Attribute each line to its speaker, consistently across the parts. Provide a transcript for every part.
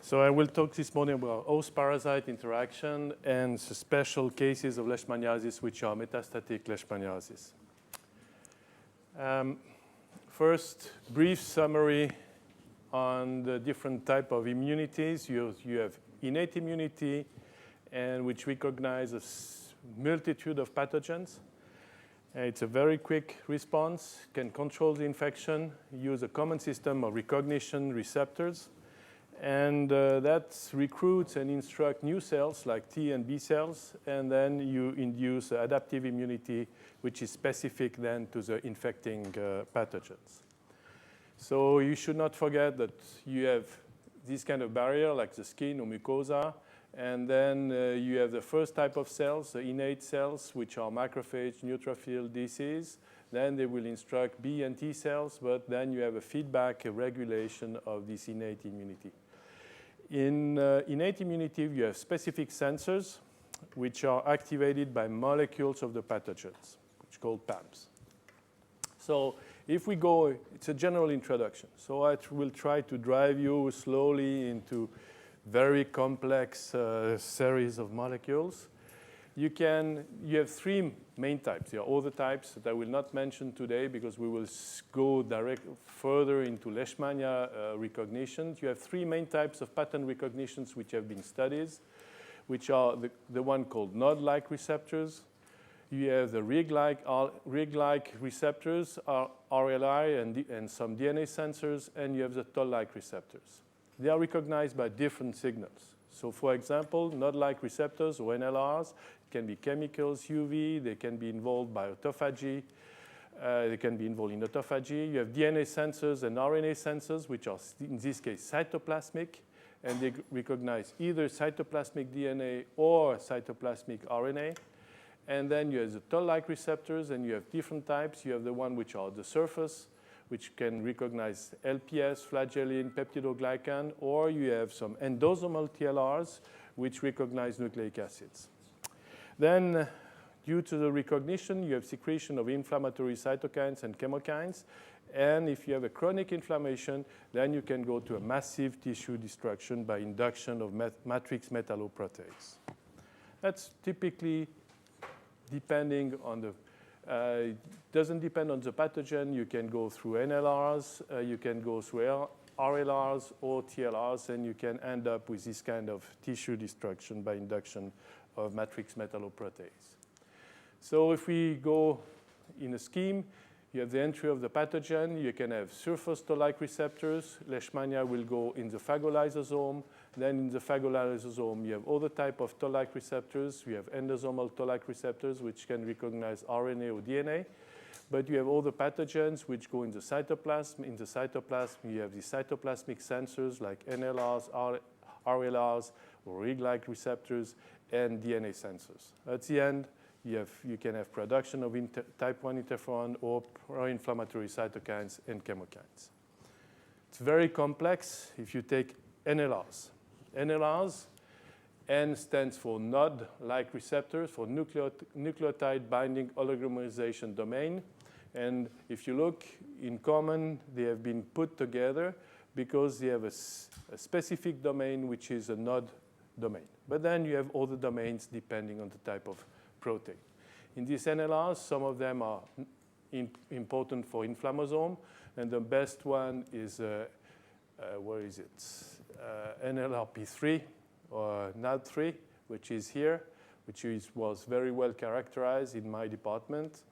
Speaker 1: So I will talk this morning about host-parasite interaction and special cases of leishmaniasis, which are metastatic leishmaniasis. First, brief summary on the different type of immunities. You have innate immunity, and which recognizes multitude of pathogens. It's a very quick response, can control the infection, use a common system of recognition receptors, and that recruits and instructs new cells like T and B cells, and then you induce adaptive immunity, which is specific then to the infecting pathogens. So you should not forget that you have this kind of barrier like the skin or mucosa, and then you have the first type of cells, the innate cells, which are macrophage, neutrophil, DCs. Then they will instruct B and T cells, but then you have a feedback, a regulation of this innate immunity. In innate immunity, you have specific sensors, which are activated by molecules of the pathogens, which are called PAMs. So if we go, it's a general introduction. So I will try to drive you slowly into very complex series of molecules. You have three main types. There are other types that I will not mention today because we will go further into Leishmania recognition. You have three main types of pattern recognitions which have been studied, which are the one called node-like receptors. You have the rig-like receptors, RLI and some DNA sensors, and you have the toll-like receptors. They are recognized by different signals. So for example, node-like receptors or NLRs can be chemicals, UV, they can be involved by autophagy, they can be involved in autophagy. You have DNA sensors and RNA sensors, which are in this case cytoplasmic, and they recognize either cytoplasmic DNA or cytoplasmic RNA. And then you have the toll-like receptors, and you have different types. You have the one which are at the surface, which can recognize LPS, flagellin, peptidoglycan, or you have some endosomal TLRs, which recognize nucleic acids. Then, due to the recognition, you have secretion of inflammatory cytokines and chemokines. And if you have a chronic inflammation, then you can go to a massive tissue destruction by induction of matrix metalloprotease. That's typically depending on the doesn't depend on the pathogen. You can go through NLRs, you can go through RLRs or TLRs, and you can end up with this kind of tissue destruction by induction of matrix metalloprotease. So if we go in a scheme, you have the entry of the pathogen. You can have surface toll-like receptors. Leishmania will go in the phagolysosome. Then in the phagolysosome, you have other type of toll-like receptors. We have endosomal toll-like receptors, which can recognize RNA or DNA. But you have other pathogens which go in the cytoplasm. In the cytoplasm, you have the cytoplasmic sensors like NLRs, RLRs, or rig-like receptors, and DNA sensors. At the end, you can have production of type 1 interferon or pro-inflammatory cytokines and chemokines. It's very complex if you take NLRs. NLRs, N stands for node-like receptors, for nucleotide binding oligomerization domain. And if you look in common, they have been put together because they have a specific domain, which is a node domain. But then you have other domains depending on the type of protein. In these NLRs, some of them are important for inflammasome, and the best one is, where is it? NLRP3 or NAD3, which is here, which was very well characterized in my department.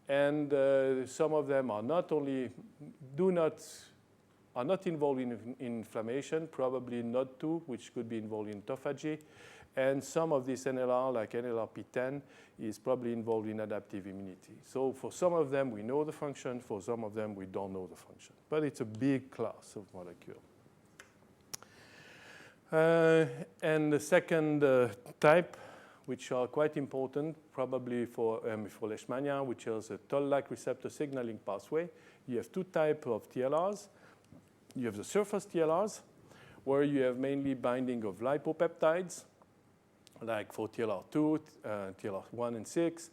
Speaker 1: And some of them are not involved in inflammation, probably NOD2, which could be involved in autophagy. And some of these NLR, like NLRP10, is probably involved in adaptive immunity. So for some of them, we know the function. For some of them, we don't know the function. But it's a big class of molecule. And the second type, which are quite important, probably for Leishmania, which is a toll-like receptor signaling pathway. You have two types of TLRs. You have the surface TLRs, where you have mainly binding of lipopeptides, like for TLR2, TLR1 and 6.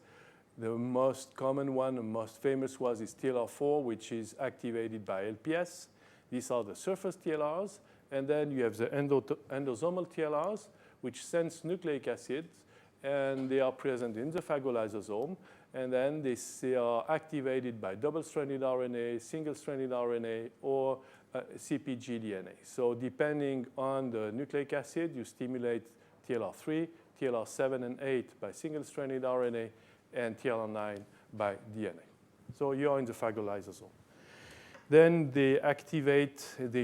Speaker 1: The most common one, the most famous one is TLR4, which is activated by LPS. These are the surface TLRs. And then you have the endosomal TLRs, which sense nucleic acids, and they are present in the phagolysosome. And then they are activated by double-stranded RNA, single-stranded RNA, or CpG DNA. So depending on the nucleic acid, you stimulate TLR3, TLR7 and 8 by single-stranded RNA, and TLR9 by DNA. So you are in the phagolysosome. Then they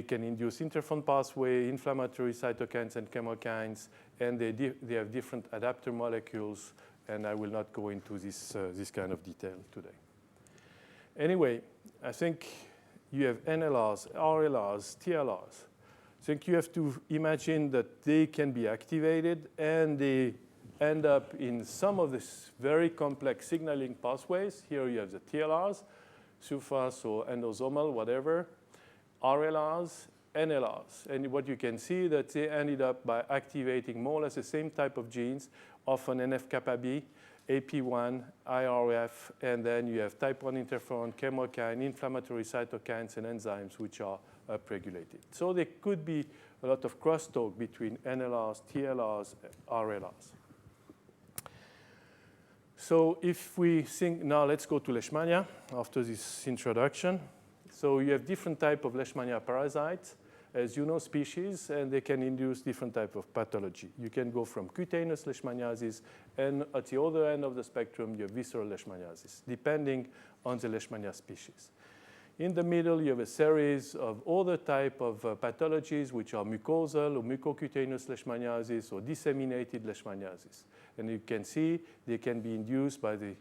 Speaker 1: can induce interferon pathway, inflammatory cytokines and chemokines, and they have different adapter molecules, and I will not go into this kind of detail today. Anyway, I think you have NLRs, RLRs, TLRs. I think you have to imagine that they can be activated, and they end up in some of these very complex signaling pathways. Here you have the TLRs, surface or endosomal, whatever, RLRs, NLRs. And what you can see that they ended up by activating more or less the same type of genes, often NF-kappa B, AP1, IRF, and then you have type 1 interferon, chemokine, inflammatory cytokines, and enzymes which are upregulated. So there could be a lot of crosstalk between NLRs, TLRs, RLRs. So if we think, now let's go to Leishmania after this introduction. So you have different type of Leishmania parasites, as you know, species, and they can induce different type of pathology. You can go from cutaneous leishmaniasis, and at the other end of the spectrum, you have visceral leishmaniasis, depending on the Leishmania species. In the middle, you have a series of other type of pathologies, which are mucosal or mucocutaneous leishmaniasis or disseminated leishmaniasis. And you can see they can be induced by the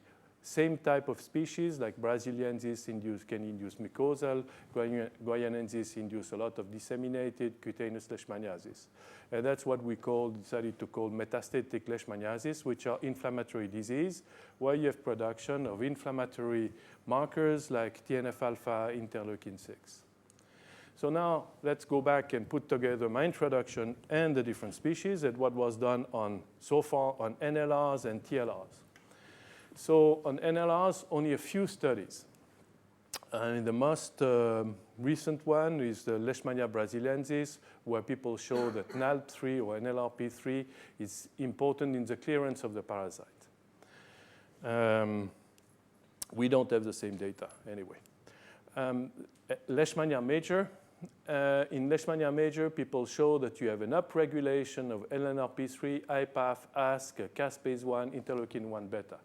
Speaker 1: same type of species, like Brasiliensis can induce mucosal, Guayanensis induce a lot of disseminated cutaneous leishmaniasis. And that's what we decided to call metastatic leishmaniasis, which are inflammatory disease, where you have production of inflammatory markers like TNF-alpha, interleukin-6. So now let's go back and put together my introduction and the different species and what was done so far on NLRs and TLRs. So on NLRs, only a few studies. And the most recent one is the Leishmania brasiliensis, where people show that NALP3 or NLRP3 is important in the clearance of the parasite. We don't have the same data anyway. Leishmania major. In Leishmania major, people show that you have an upregulation of LNRP3, IPAF, ASC, caspase-1, interleukin-1 beta.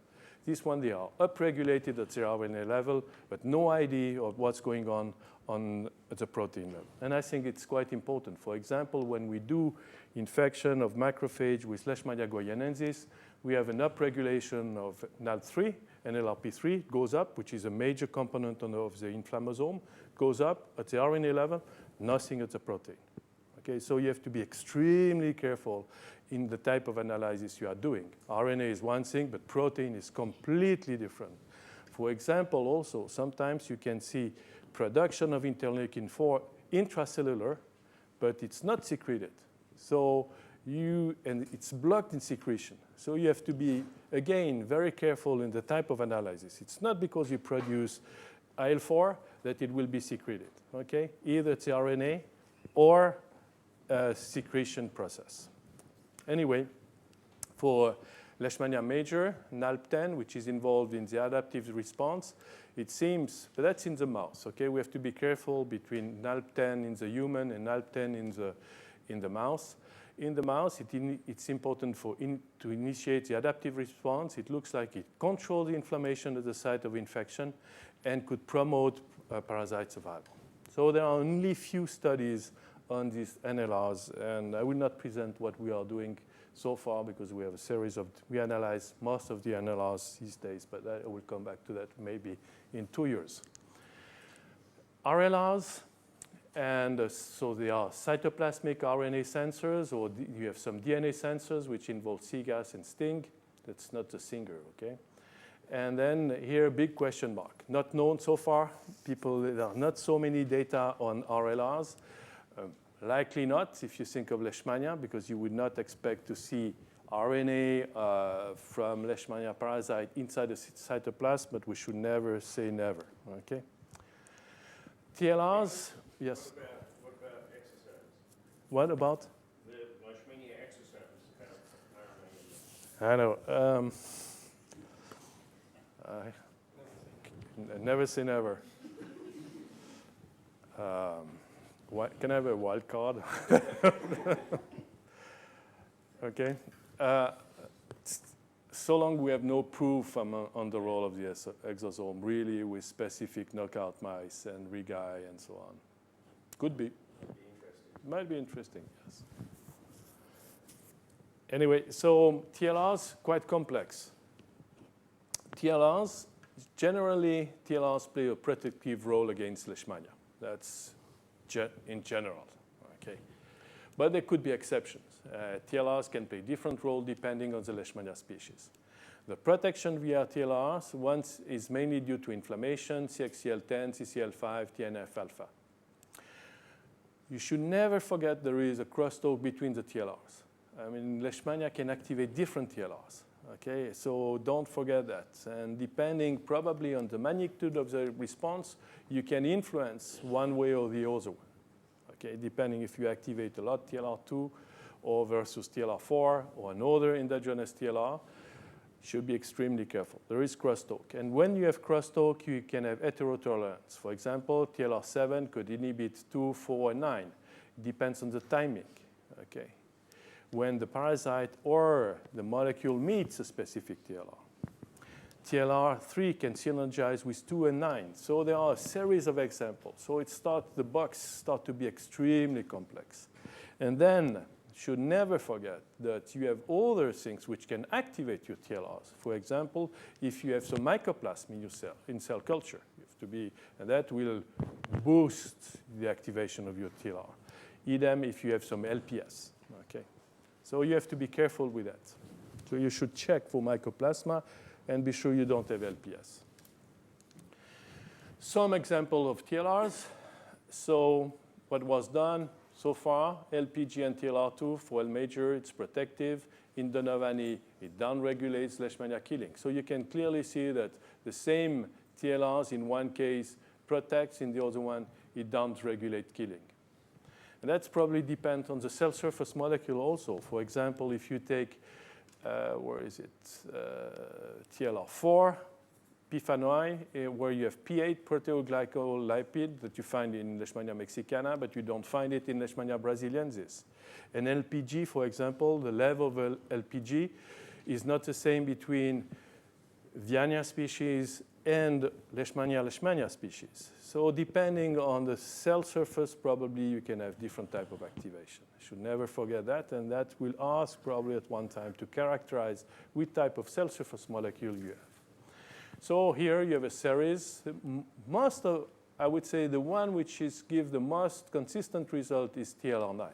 Speaker 1: This one, they are upregulated at the RNA level, but no idea of what's going on the protein level. And I think it's quite important. For example, when we do infection of macrophage with Leishmania guayanensis, we have an upregulation of NALP3, NLRP3 goes up, which is a major component of the inflammasome, goes up at the RNA level, nothing at the protein. Okay, so you have to be extremely careful in the type of analysis you are doing. RNA is one thing, but protein is completely different. For example, also, sometimes you can see production of interleukin-4 intracellular, but it's not secreted. So and it's blocked in secretion. So you have to be, again, very careful in the type of analysis. It's not because you produce IL-4 that it will be secreted, okay? Either it's the RNA or a secretion process. Anyway, for Leishmania major, NALP10, which is involved in the adaptive response, it seems, but that's in the mouse, okay? We have to be careful between NALP10 in the human and NALP10 in the mouse. In the mouse, it's important to initiate the adaptive response. It looks like it controls the inflammation at the site of infection and could promote parasite survival. So there are only few studies on these NLRs, and I will not present what we are doing so far because we have a series we analyze most of the NLRs these days, but I will come back to that maybe in 2 years. RLRs. And so they are cytoplasmic RNA sensors, or you have some DNA sensors, which involve CGAS and STING. That's not the singer, okay? And then here, big question mark. Not known so far. There are not so many data on RLRs. Likely not, if you think of Leishmania, because you would not expect to see RNA from Leishmania parasite inside the cytoplasm, but we should never say never, okay? TLRs. Yes.
Speaker 2: What about exercise?
Speaker 1: What about?
Speaker 2: The Leishmania exosomes have RNA.
Speaker 1: I know. Never say never. Can I have a wild card? Okay. So long we have no proof on the role of the exosome, really, with specific knockout mice and Rigi and so on. Could be. Might be interesting, yes. Anyway, so TLRs, quite complex. Generally, TLRs play a protective role against Leishmania. That's in general, okay? But there could be exceptions. TLRs can play different roles depending on the Leishmania species. The protection via TLRs once is mainly due to inflammation, CXCL10, CCL5, TNF-alpha. You should never forget there is a crosstalk between the TLRs. I mean, Leishmania can activate different TLRs, okay? So don't forget that. And depending probably on the magnitude of the response, you can influence one way or the other one, okay? Depending if you activate a lot TLR2 or versus TLR4 or another endogenous TLR, should be extremely careful. There is crosstalk. And when you have crosstalk, you can have heterotolerance. For example, TLR7 could inhibit 2, 4, and 9. It depends on the timing, okay? When the parasite or the molecule meets a specific TLR. TLR3 can synergize with 2 and 9. So there are a series of examples. So the box starts to be extremely complex. And then should never forget that you have other things which can activate your TLRs. For example, if you have some mycoplasma in your cell, in cell culture, you have to be, and that will boost the activation of your TLR. Idem if you have some LPS, okay? So you have to be careful with that. So you should check for mycoplasma and be sure you don't have LPS. Some example of TLRs. So what was done? So far, LPG and TLR2 for L major, it's protective. In Donovani, it downregulates Leishmania killing. So you can clearly see that the same TLRs in one case protects, in the other one, it downregulates killing. And that's probably depends on the cell surface molecule also. For example, if you take, TLR4, P-phenol, where you have P8 proteoglycolipid that you find in Leishmania mexicana, but you don't find it in Leishmania brasiliensis. And LPG, for example, the level of LPG is not the same between Viania species and Leishmania species. So depending on the cell surface, probably you can have different type of activation. You should never forget that, and that will ask probably at one time to characterize which type of cell surface molecule you have. So here you have a series. I would say the one which gives the most consistent result is TLR9.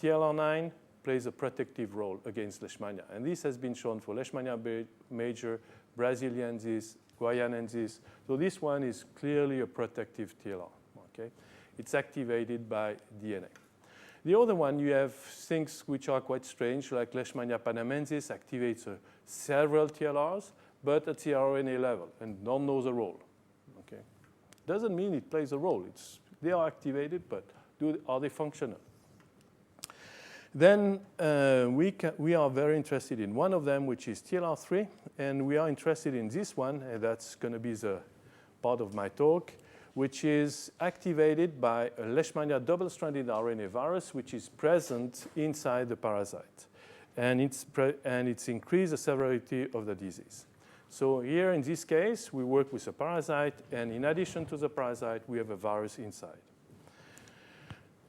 Speaker 1: TLR9 plays a protective role against Leishmania. And this has been shown for Leishmania major, Brasiliensis, Guayanensis. So this one is clearly a protective TLR, okay? It's activated by DNA. The other one, you have things which are quite strange, like Leishmania panamensis activates several TLRs, but at the RNA level, and don't know the role, okay? Doesn't mean it plays a role. They are activated, but are they functional? Then we are very interested in one of them, which is TLR3, and we are interested in this one, and that's going to be the part of my talk, which is activated by a Leishmania double-stranded RNA virus, which is present inside the parasite, and it's increased the severity of the disease. So here, in this case, we work with a parasite, and in addition to the parasite, we have a virus inside.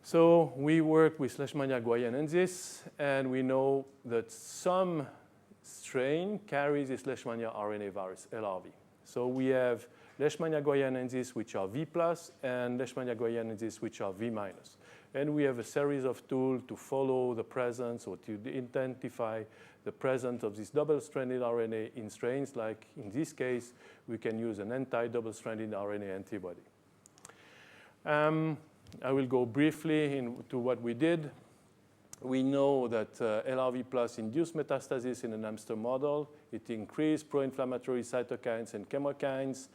Speaker 1: So we work with Leishmania guayanensis, and we know that some strain carries this Leishmania RNA virus, LRV. So we have Leishmania guayanensis, which are V+, and Leishmania guayanensis, which are V-. And we have a series of tools to follow the presence or to identify the presence of this double-stranded RNA in strains. Like in this case, we can use an anti-double-stranded RNA antibody. I will go briefly into what we did. We know that LRV plus induced metastasis in an hamster model. It increased pro-inflammatory cytokines and chemokines.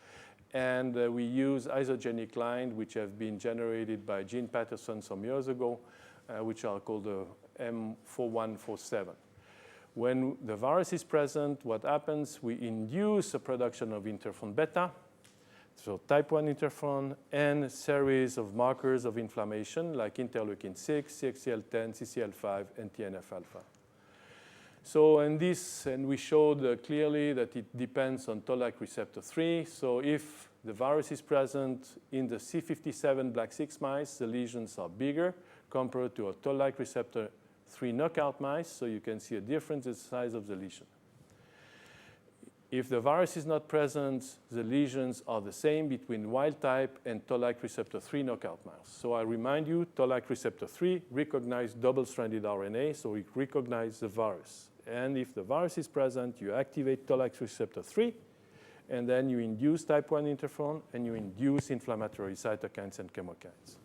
Speaker 1: And we use isogenic lines, which have been generated by Gene Patterson some years ago, which are called the M4147. When the virus is present, what happens? We induce a production of interferon beta, so type 1 interferon, and a series of markers of inflammation like interleukin-6, CXCL10, CCL5, and TNF-alpha. So and we showed clearly that it depends on toll-like receptor 3. So if the virus is present in the C57 black 6 mice, the lesions are bigger compared to a toll-like receptor 3 knockout mice. So you can see a difference in the size of the lesion. If the virus is not present, the lesions are the same between wild type and toll-like receptor 3 knockout mouse. So I remind you, toll-like receptor 3 recognizes double-stranded RNA, so it recognizes the virus. And if the virus is present, you activate toll-like receptor 3, and then you induce type 1 interferon, and you induce inflammatory cytokines and chemokines.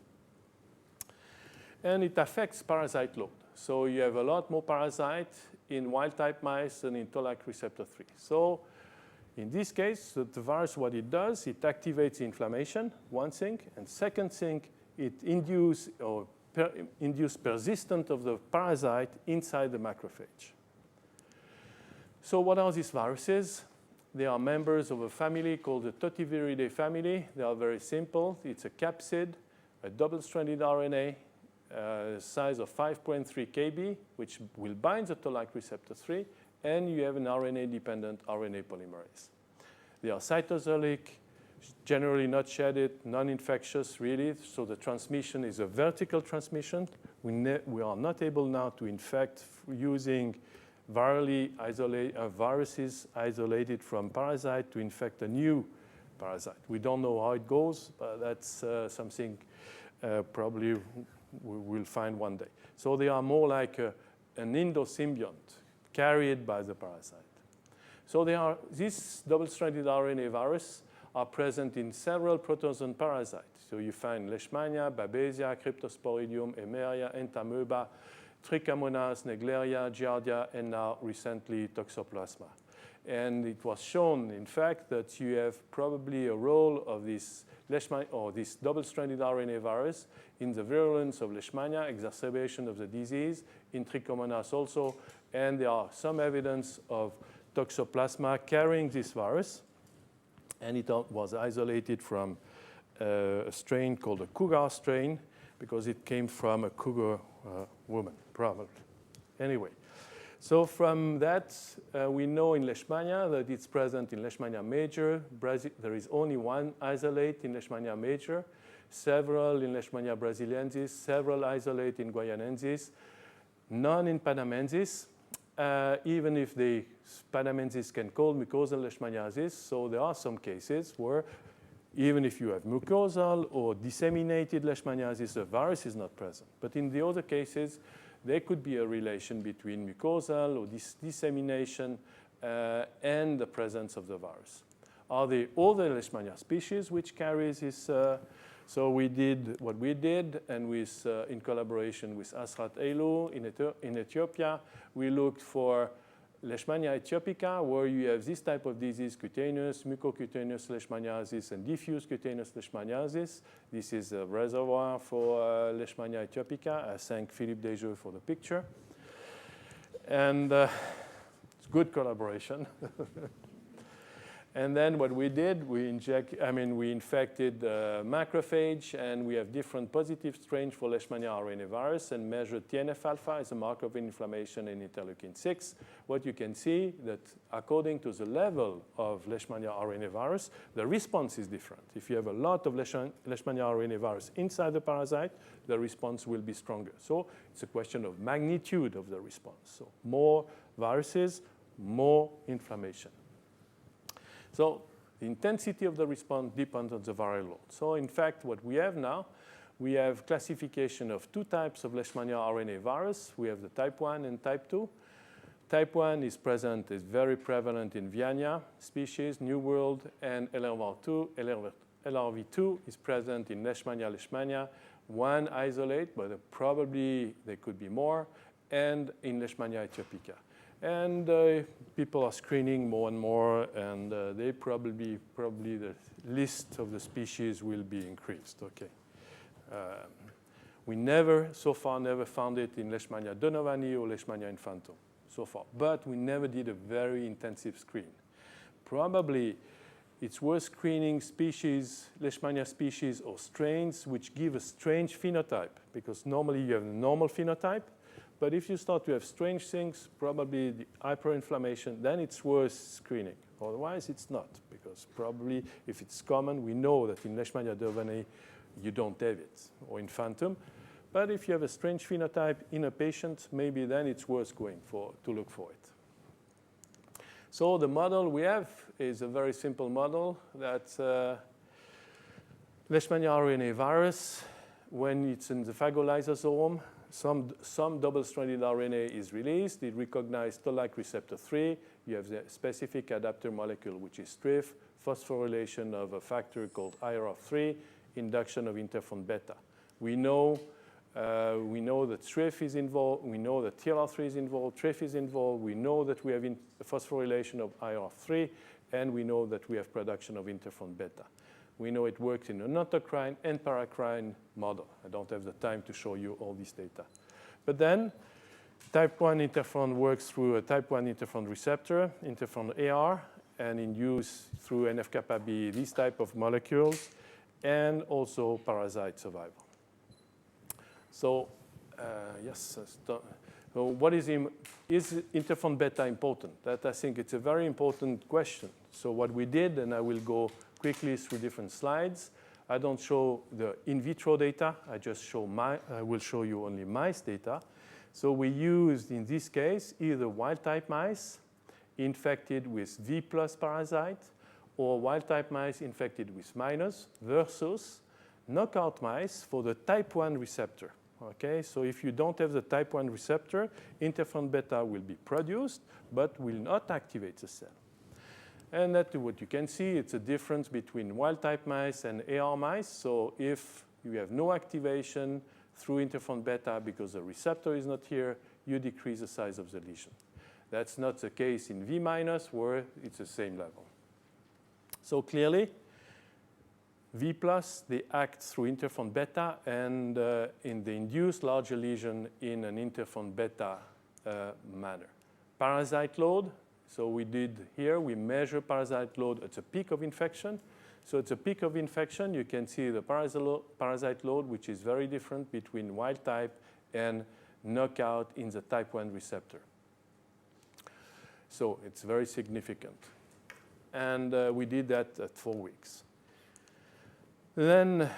Speaker 1: And it affects parasite load. So you have a lot more parasite in wild-type mice than in toll-like receptor 3. So in this case, the virus, what it does, it activates inflammation, one thing. And second thing, it induces persistence of the parasite inside the macrophage. So what are these viruses? They are members of a family called the Totiviridae family. They are very simple. It's a capsid, a double-stranded RNA, size of 5.3 kb, which will bind the toll-like receptor 3, and you have an RNA-dependent RNA polymerase. They are cytosolic, generally not shedded, non-infectious, really, so the transmission is a vertical transmission. We are not able now to infect using viruses isolated from parasite to infect a new parasite. We don't know how it goes, but that's something probably we will find one day. So they are more like an endosymbiont carried by the parasite. So these double-stranded RNA viruses are present in several protozoan parasites. So you find Leishmania, Babesia, Cryptosporidium, Emeria, Entamoeba, Trichomonas, Naegleria, Giardia, and now recently Toxoplasma. And it was shown, in fact, that you have probably a role of this this double-stranded RNA virus in the virulence of Leishmania, exacerbation of the disease, in Trichomonas also, and there are some evidence of Toxoplasma carrying this virus, and it was isolated from a strain called a cougar strain because it came from a cougar woman, probably. Anyway, so from that, we know in Leishmania that it's present in Leishmania major. There is only one isolate in Leishmania major, several in Leishmania brasiliensis, several isolate in guayanensis, none in panamensis, even if the panamensis can cause mucosal leishmaniasis. So there are some cases where even if you have mucosal or disseminated leishmaniasis, the virus is not present. But in the other cases, there could be a relation between mucosal or dissemination and the presence of the virus. Are there other Leishmania species which carries this? So we did what we did, and with, in collaboration with Asrat Eilu in Ethiopia, we looked for Leishmania aethiopica, where you have this type of disease, cutaneous, mucocutaneous leishmaniasis, and diffuse cutaneous leishmaniasis. This is a reservoir for Leishmania aethiopica. I thank Philippe Desjeux for the picture. And it's good collaboration. And then what we did, we infected macrophage, and we have different positive strains for Leishmania RNA virus and measured TNF-alpha as a marker of inflammation in interleukin-6. What you can see that according to the level of Leishmania RNA virus, the response is different. If you have a lot of Leishmania RNA virus inside the parasite, the response will be stronger. So it's a question of magnitude of the response. So more viruses, more inflammation. So the intensity of the response depends on the viral load. So in fact, what we have now, we have classification of two types of Leishmania RNA virus. We have the type 1 and type 2. Type 1 is very prevalent in Viania species, New World, and LRV2 is present in Leishmania, one isolate, but probably there could be more, and in Leishmania aethiopica. And people are screening more and more, and they probably the list of the species will be increased. Okay. We so far, never found it in Leishmania donovani or Leishmania infantum, so far. But we never did a very intensive screen. Probably it's worth screening species, Leishmania species or strains which give a strange phenotype, because normally you have a normal phenotype. But if you start to have strange things, probably the hyperinflammation, then it's worth screening. Otherwise, it's not, because probably if it's common, we know that in Leishmania donovani, you don't have it, or infantum. But if you have a strange phenotype in a patient, maybe then it's worth going to look for it. So the model we have is a very simple model that Leishmania RNA virus, when it's in the phagolysosome, some double-stranded RNA is released. It recognizes toll-like receptor 3. You have the specific adapter molecule, which is TRIF, phosphorylation of a factor called IRF3, induction of interferon beta. We know that TRIF is involved. We know that TLR3 is involved. TRIF is involved. We know that we have phosphorylation of IRF3, and we know that we have production of interferon beta. We know it works in an endocrine and paracrine model. I don't have the time to show you all this data. But then type 1 interferon works through a type 1 interferon receptor, interferon AR, and induce through NF-kappa B these type of molecules, and also parasite survival. So, yes, so what is interferon beta important? That I think it's a very important question. So what we did, and I will go quickly through different slides. I don't show the in vitro data. I will show you only mice data. So we used, in this case, either wild-type mice infected with V+ parasite, or wild-type mice infected with minus, versus knockout mice for the type 1 receptor. Okay, so if you don't have the type 1 receptor, interferon beta will be produced, but will not activate the cell. And that's what you can see. It's a difference between wild-type mice and AR mice. So if you have no activation through interferon beta because the receptor is not here, you decrease the size of the lesion. That's not the case in V-, where it's the same level. So clearly, V+, they act through interferon beta, and in the induced larger lesion in an interferon beta manner. Parasite load, so we measure parasite load at the peak of infection. So at the peak of infection, you can see the parasite load, which is very different between wild type and knockout in the type 1 receptor. So it's very significant. And we did that at 4 weeks. Then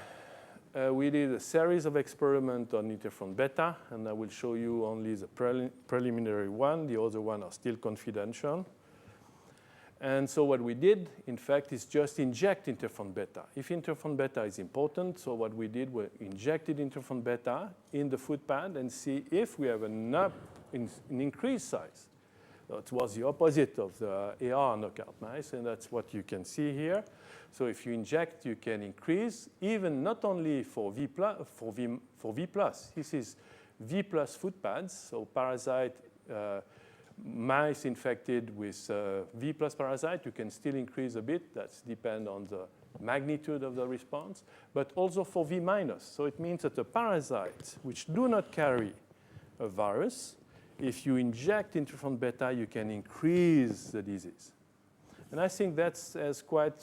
Speaker 1: we did a series of experiments on interferon beta, and I will show you only the preliminary one. The other one are still confidential. And so what we did, in fact, is just inject interferon beta. If interferon beta is important, so what we did, we injected interferon beta in the foot pad and see if we have an increased size. So it was the opposite of the AR knockout mice, and that's what you can see here. So if you inject, you can increase, even not only for V+. This is V+ foot pads, so parasite mice infected with V+ parasite, you can still increase a bit. That depends on the magnitude of the response, but also for V-. So it means that the parasites which do not carry a virus, if you inject interferon beta, you can increase the disease. And I think that has quite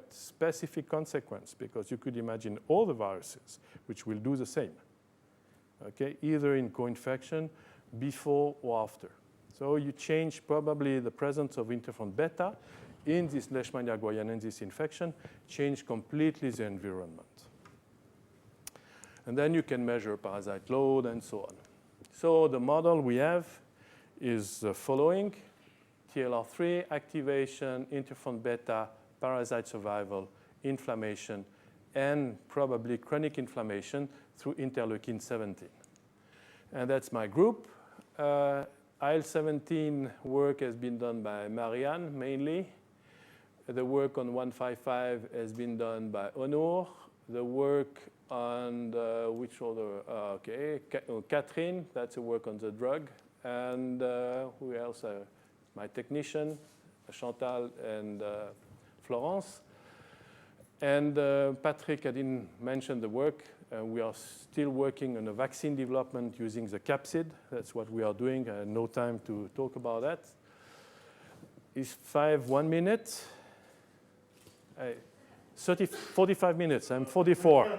Speaker 1: specific consequence, because you could imagine all the viruses which will do the same, okay, either in co-infection, before or after. So you change probably the presence of interferon beta in this Leishmania guayanensis infection, change completely the environment. And then you can measure parasite load and so on. So the model we have is the following: TLR3 activation, interferon beta, parasite survival, inflammation, and probably chronic inflammation through interleukin 17. And that's my group. IL-17 work has been done by Marianne mainly. The work on 155 has been done by Onur. The work on which other? Catherine, that's a work on the drug. And who else? My technician, Chantal and Florence. And Patrick, I didn't mention the work. We are still working on a vaccine development using the capsid. That's what we are doing. I had no time to talk about that. Is 1 minute? 45 minutes. I'm 44.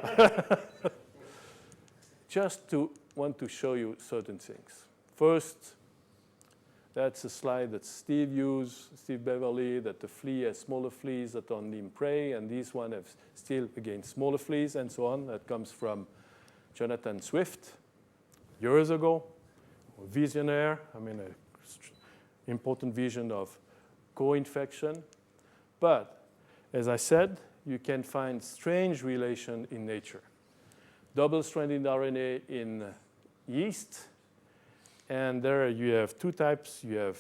Speaker 1: Just want to show you certain things. First, that's a slide that Steve used, Steve Beverly, that the flea has smaller fleas that only prey, and these one have still, again, smaller fleas and so on. That comes from Jonathan Swift years ago, a visionaire, I mean, an important vision of co-infection. But as I said, you can find strange relation in nature. Double-stranded RNA in yeast, and there you have two types. You have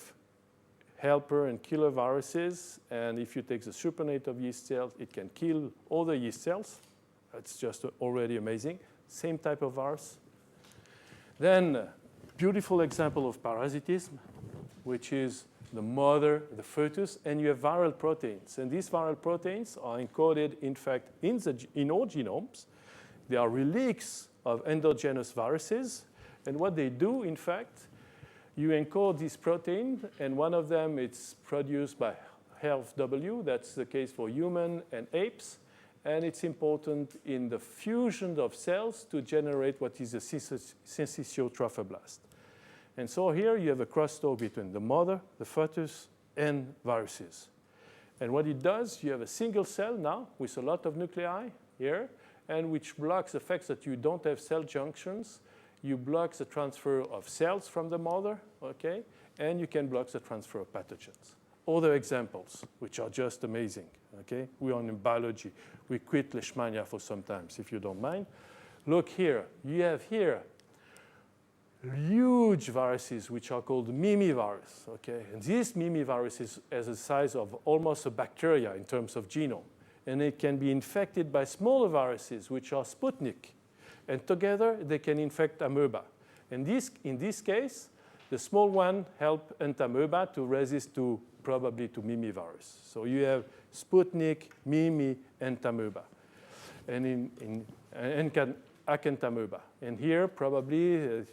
Speaker 1: helper and killer viruses, and if you take the supernative yeast cells, it can kill all the yeast cells. That's just already amazing. Same type of virus. Then, beautiful example of parasitism, which is the mother, the fetus, and you have viral proteins. And these viral proteins are encoded, in fact, in all genomes. They are relics of endogenous viruses. And what they do, in fact, you encode this protein, and one of them is produced by HERV-W. That's the case for human and apes. And it's important in the fusion of cells to generate what is a syncytial trophoblast. And so here you have a crosstalk between the mother, the fetus, and viruses. And what it does, you have a single cell now with a lot of nuclei here, and which blocks the fact that you don't have cell junctions. You block the transfer of cells from the mother, okay? And you can block the transfer of pathogens. Other examples, which are just amazing, okay? We are in biology. We quit leishmania for some time, if you don't mind. Look here. You have here huge viruses, which are called mimivirus, okay? And these mimiviruses has a size of almost a bacteria in terms of genome. And it can be infected by smaller viruses, which are Sputnik. And together, they can infect amoeba. And in this case, the small one help entamoeba to resist probably to mimivirus. So you have Sputnik, Mimi, entamoeba. And acanthamoeba. And here, probably,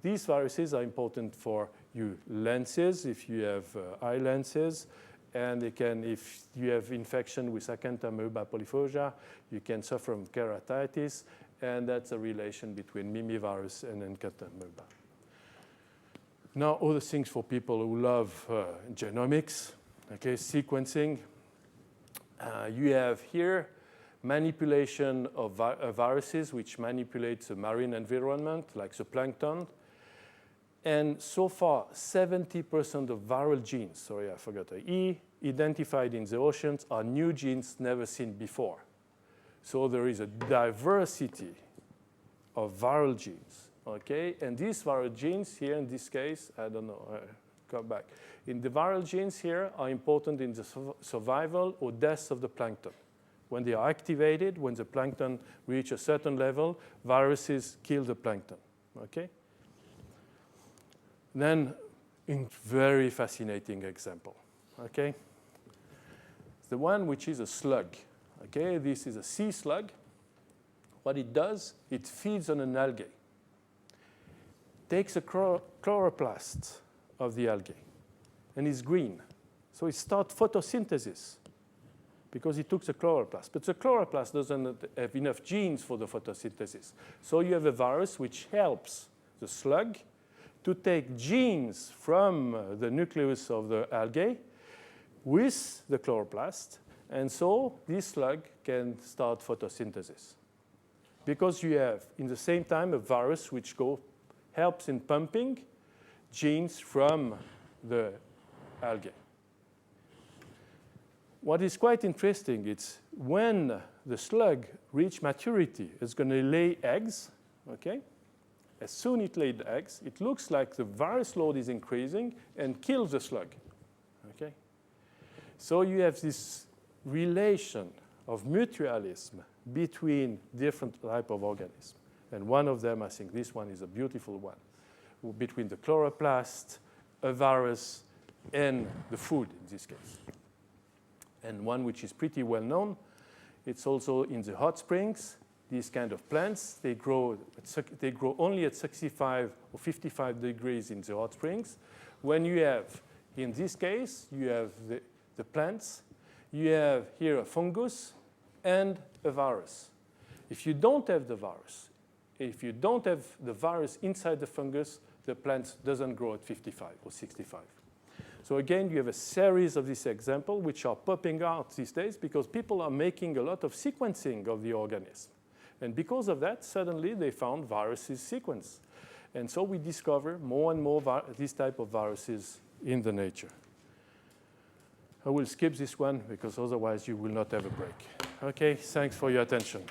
Speaker 1: these viruses are important for your lenses, if you have eye lenses. And they can, if you have infection with acanthamoeba polyphagia, you can suffer from keratitis. And that's a relation between mimivirus and acanthamoeba. Now, other things for people who love genomics, okay, sequencing. You have here manipulation of viruses, which manipulates the marine environment, like the plankton. And so far, 70% of viral genes, sorry, I forgot the E, identified in the oceans are new genes never seen before. So there is a diversity of viral genes, okay? And these viral genes here, in this case, I don't know, come back. In the viral genes here are important in the survival or death of the plankton. When they are activated, when the plankton reach a certain level, viruses kill the plankton, okay? Then, a very fascinating example, okay? The one which is a slug, okay? This is a sea slug. What it does, it feeds on an algae. Takes a chloroplast of the algae, and it's green. So it starts photosynthesis because it took the chloroplast. But the chloroplast doesn't have enough genes for the photosynthesis. So you have a virus which helps the slug to take genes from the nucleus of the algae with the chloroplast. And so this slug can start photosynthesis. Because you have, in the same time, a virus which helps in pumping genes from the algae. What is quite interesting, it's when the slug reaches maturity, it's going to lay eggs, okay? As soon as it lays eggs, it looks like the virus load is increasing and kills the slug, okay? So you have this relation of mutualism between different types of organisms. And one of them, I think this one is a beautiful one, between the chloroplast, a virus, and the food in this case. And one which is pretty well known It's also in the hot springs. These kind of plants, they grow only at 65 or 55 degrees in the hot springs. When you have, in this case, you have the plants, you have here a fungus and a virus. If you don't have the virus, if you don't have the virus inside the fungus, the plant doesn't grow at 55 or 65. So again, you have a series of these examples which are popping out these days because people are making a lot of sequencing of the organism. And because of that, suddenly they found viruses sequence. And so we discover more and more these type of viruses in the nature. I will skip this one because otherwise you will not have a break. Okay, thanks for your attention.